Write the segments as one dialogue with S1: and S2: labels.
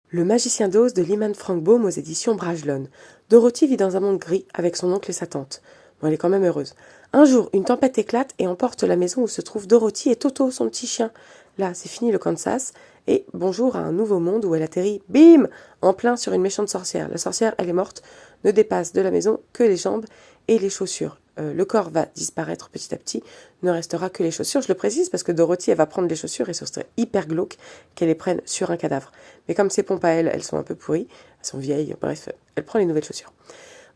S1: Le magicien d'Oz de Lyman Frank Baum aux éditions Bragelonne. Dorothy vit dans un monde gris avec son oncle et sa tante. Bon, elle est quand même heureuse. Un jour, une tempête éclate et emporte la maison où se trouvent Dorothy et Toto, son petit chien. Là, c'est fini le Kansas. Et bonjour à un nouveau monde où elle atterrit, bim, en plein sur une méchante sorcière. La sorcière, elle est morte, ne dépasse de la maison que les jambes et les chaussures. Le corps va disparaître petit à petit, ne restera que les chaussures. Je le précise parce que Dorothy, elle va prendre les chaussures et ce serait hyper glauque qu'elle les prenne sur un cadavre. Mais comme ses pompes à elle, elles sont un peu pourries, elles sont vieilles, bref, elle prend les nouvelles chaussures.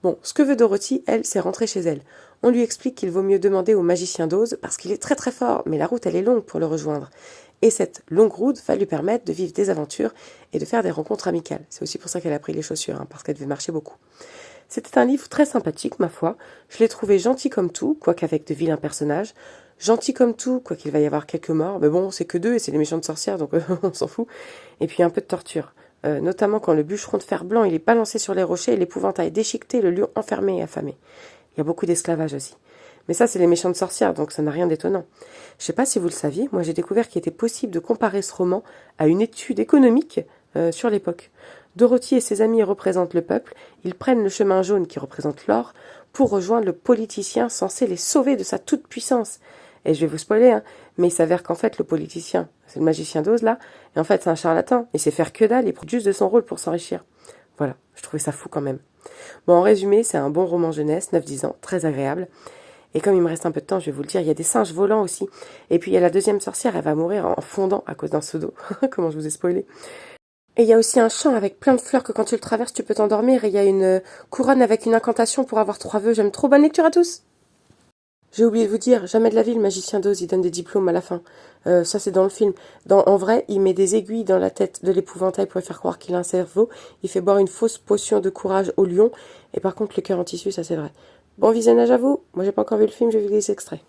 S1: Bon, ce que veut Dorothy, elle, c'est rentrer chez elle. On lui explique qu'il vaut mieux demander au magicien d'Oz parce qu'il est très très fort, mais la route, elle est longue pour le rejoindre. Et cette longue route va lui permettre de vivre des aventures et de faire des rencontres amicales. C'est aussi pour ça qu'elle a pris les chaussures, parce qu'elle devait marcher beaucoup. C'était un livre très sympathique, ma foi. Je l'ai trouvé gentil comme tout, quoique avec de vilains personnages. Gentil comme tout, quoiqu'il va y avoir quelques morts. Mais bon, c'est que deux et c'est les méchantes sorcières, donc on s'en fout. Et puis un peu de torture. Notamment quand le bûcheron de fer blanc il est balancé sur les rochers et l'épouvantail déchiqueté, le lion enfermé et affamé. Il y a beaucoup d'esclavage aussi. Mais ça, c'est les méchantes sorcières, donc ça n'a rien d'étonnant. Je sais pas si vous le saviez, moi j'ai découvert qu'il était possible de comparer ce roman à une étude économique sur l'époque. Dorothy et ses amis représentent le peuple, ils prennent le chemin jaune qui représente l'or pour rejoindre le politicien censé les sauver de sa toute-puissance. Et je vais vous spoiler, mais il s'avère qu'en fait le politicien, c'est le magicien d'Oz là, et en fait c'est un charlatan, il sait faire que dalle, il prend juste de son rôle pour s'enrichir. Voilà, je trouvais ça fou quand même. Bon, en résumé, c'est un bon roman jeunesse, 9-10 ans, très agréable. Et comme il me reste un peu de temps, je vais vous le dire, il y a des singes volants aussi. Et puis il y a la deuxième sorcière, elle va mourir en fondant à cause d'un seau d'eau. Comment je vous ai spoilé. Et il y a aussi un champ avec plein de fleurs que quand tu le traverses, tu peux t'endormir. Et il y a une couronne avec une incantation pour avoir 3 vœux. J'aime trop. Bonne lecture à tous. J'ai oublié de vous dire, jamais de la vie, le magicien d'Oz, il donne des diplômes à la fin. Ça, c'est dans le film. En vrai, il met des aiguilles dans la tête de l'épouvantail pour lui faire croire qu'il a un cerveau. Il fait boire une fausse potion de courage au lion. Et par contre, le cœur en tissu, ça, c'est vrai. Bon visionnage à vous. Moi, j'ai pas encore vu le film, j'ai vu des extraits.